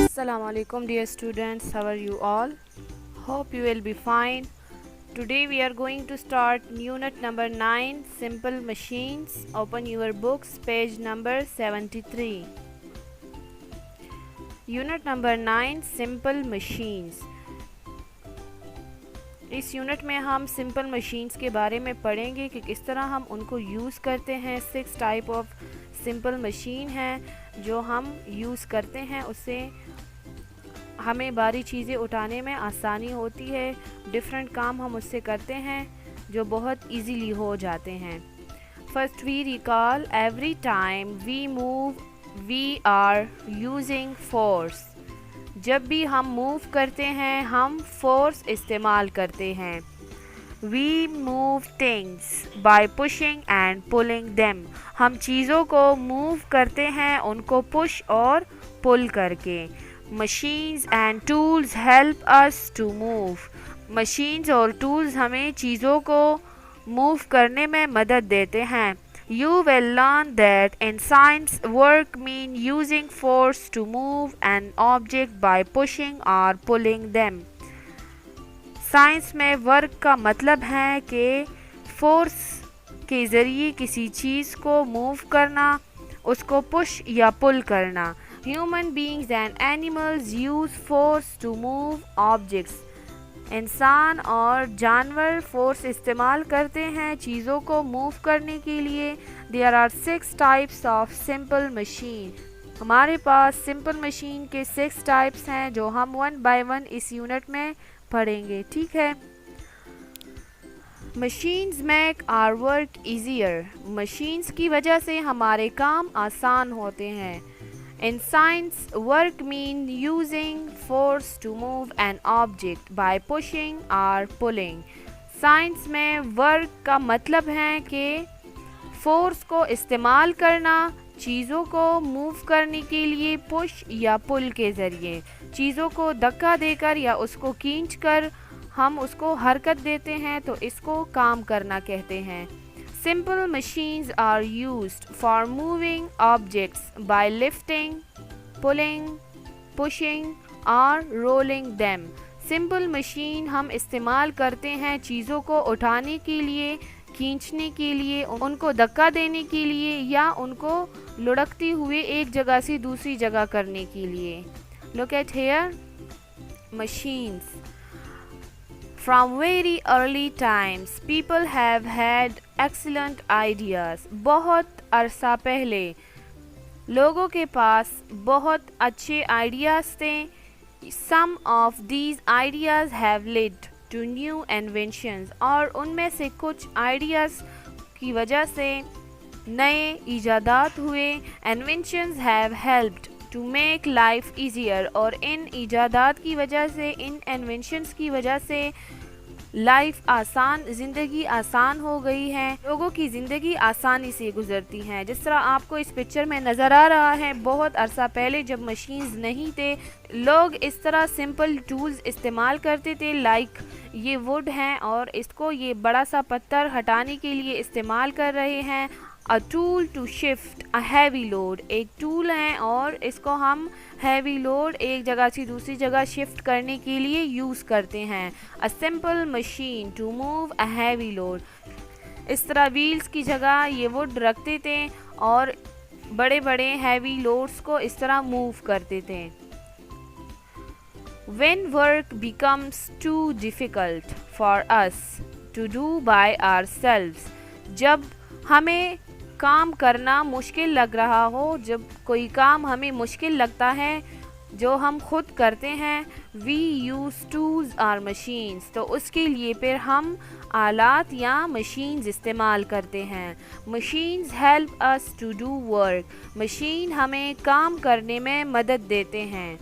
Assalamu alaikum dear students, how are you all? Hope you will be fine. Today we are going to start unit number 9, Simple Machines. Open your books, page number 73. Unit number 9, Simple Machines. इस unit में हम simple machines के बारे में पढ़ेंगे कि किस तरह हम उनको यूज़ करते हैं। 6 टाइप ऑफ सिंपल मशीन हैं जो हम यूज़ करते हैं, उससे हमें भारी चीज़ें उठाने में आसानी होती है। डिफरेंट काम हम उससे करते हैं जो बहुत इजीली हो जाते हैं। First we recall every time we move we are using force. जब भी हम मूव करते हैं हम फोर्स इस्तेमाल करते हैं। We move things by pushing and pulling them. हम चीज़ों को मूव करते हैं उनको पुश और पुल करके। Machines and tools help us to move. Machines और टूल्स हमें चीज़ों को मूव करने में मदद देते हैं। You will learn that in science work mean using force to move an object by pushing or pulling them. Science में वर्क का मतलब है कि फोर्स के ज़रिए किसी चीज़ को मूव करना, उसको पुश या पुल करना। Human beings and animals use force to move objects. इंसान और जानवर फोर्स इस्तेमाल करते हैं चीज़ों को मूव करने के लिए। There are 6 types of simple machine. हमारे पास सिंपल मशीन के 6 टाइप्स हैं जो हम 1 by 1 इस यूनिट में पढ़ेंगे, ठीक है। Machines make our work easier. Machines की वजह से हमारे काम आसान होते हैं। In science, work means using force to move an object by pushing or pulling. Science में वर्क का मतलब है कि फोर्स को इस्तेमाल करना चीज़ों को मूव करने के लिए पुश या पुल के ज़रिए। चीज़ों को धक्का देकर या उसको खींचकर हम उसको हरकत देते हैं तो इसको काम करना कहते हैं। Simple machines are used for moving objects by lifting, pulling, pushing or rolling them. Simple machine हम इस्तेमाल करते हैं चीज़ों को उठाने के लिए, खींचने के लिए, उनको धक्का देने के लिए या उनको लुढ़कते हुए एक जगह से दूसरी जगह करने के लिए। Look at here, machines. From very early times, people have had excellent ideas. बहुत अरसा पहले लोगों के पास बहुत अच्छे आइडियाज़ थे। Some of these ideas have led to new inventions. और उनमें से कुछ आइडियाज़ की वजह से नए इजादात हुए। Inventions have helped to make life easier. और इन इजादात की वजह से, इन इन्वेंशंस की वजह से लाइफ आसान, ज़िंदगी आसान हो गई है। लोगों की ज़िंदगी आसानी से गुजरती हैं। जिस तरह आपको इस पिक्चर में नज़र आ रहा है, बहुत अरसा पहले जब मशीन्स नहीं थे, लोग इस तरह सिंपल टूल्स इस्तेमाल करते थे। लाइक ये वुड हैं और इसको ये बड़ा सा पत्थर हटाने के लिए इस्तेमाल कर रहे हैं। A tool to shift a heavy load, एक टूल है और इसको हम हैवी लोड एक जगह से दूसरी जगह शिफ्ट करने के लिए यूज़ करते हैं। A simple machine to move a heavy load. इस तरह व्हील्स की जगह ये वुड रखते थे और बड़े बड़े हैवी लोड्स को इस तरह मूव करते थे। When work becomes too difficult for us to do by ourselves, जब हमें काम करना मुश्किल लग रहा हो, जब कोई काम हमें मुश्किल लगता है जो हम खुद करते हैं, वी यूज़ टूल्स और मशीन्स, तो उसके लिए फिर हम आलात या मशीन्स इस्तेमाल करते हैं। Machines help us to do work, machine हमें काम करने में मदद देते हैं।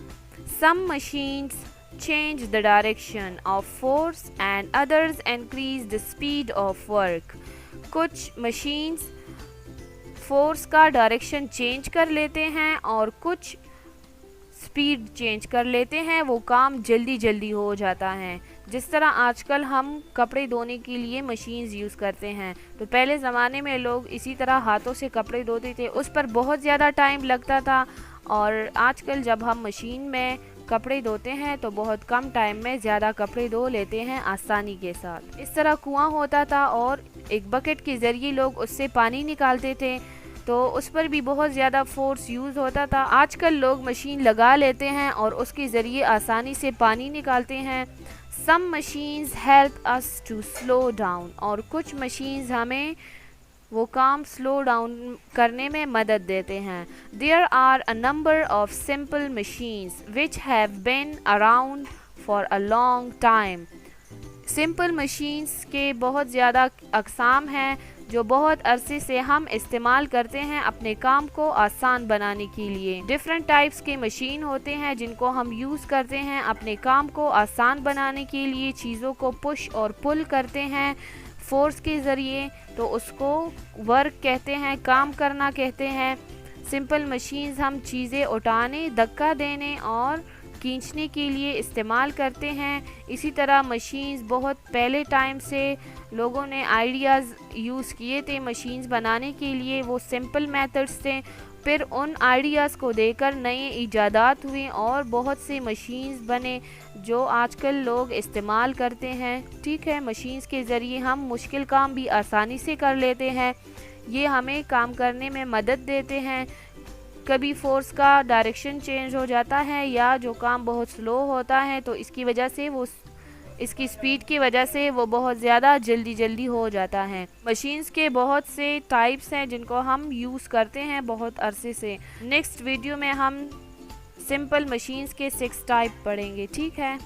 Some machines change the direction of force and others increase the speed of work. कुछ मशीन्स फोर्स का डायरेक्शन चेंज कर लेते हैं और कुछ स्पीड चेंज कर लेते हैं, वो काम जल्दी जल्दी हो जाता है। जिस तरह आजकल हम कपड़े धोने के लिए मशीन्स यूज़ करते हैं, तो पहले ज़माने में लोग इसी तरह हाथों से कपड़े धोते थे, उस पर बहुत ज़्यादा टाइम लगता था। और आजकल जब हम मशीन में कपड़े धोते हैं तो बहुत कम टाइम में ज़्यादा कपड़े धो लेते हैं आसानी के साथ। इस तरह कुआं होता था और एक बकेट के ज़रिए लोग उससे पानी निकालते थे, तो उस पर भी बहुत ज़्यादा फोर्स यूज़ होता था। आजकल लोग मशीन लगा लेते हैं और उसके ज़रिए आसानी से पानी निकालते हैं। Some machines help us to slow down, और कुछ मशीन्स हमें वो काम स्लो डाउन करने में मदद देते हैं। There are a number of simple machines which have been around for a long time. Simple machines के बहुत ज़्यादा अक़साम हैं जो बहुत अरसे से हम इस्तेमाल करते हैं अपने काम को आसान बनाने के लिए। डिफरेंट टाइप्स के मशीन होते हैं जिनको हम यूज़ करते हैं अपने काम को आसान बनाने के लिए। चीज़ों को पुश और पुल करते हैं फोर्स के ज़रिए, तो उसको वर्क कहते हैं, काम करना कहते हैं। सिंपल मशीन्स हम चीज़ें उठाने, धक्का देने और खींचने के लिए इस्तेमाल करते हैं। इसी तरह मशीन्स बहुत पहले टाइम से लोगों ने आइडियाज़ यूज़ किए थे मशीन्स बनाने के लिए, वो सिंपल मेथड्स थे। फिर उन आइडियाज़ को देकर नए इजादात हुए और बहुत से मशीन्स बने जो आजकल लोग इस्तेमाल करते हैं। ठीक है, मशीन्स के ज़रिए हम मुश्किल काम भी आसानी से कर लेते हैं। ये हमें काम करने में मदद देते हैं। कभी फोर्स का डायरेक्शन चेंज हो जाता है या जो काम बहुत स्लो होता है तो इसकी वजह से इसकी स्पीड की वजह से वो बहुत ज़्यादा जल्दी हो जाता है। मशीन्स के बहुत से टाइप्स हैं जिनको हम यूज़ करते हैं बहुत अरसे से। नेक्स्ट वीडियो में हम सिंपल मशीन्स के 6 टाइप पढ़ेंगे। ठीक है।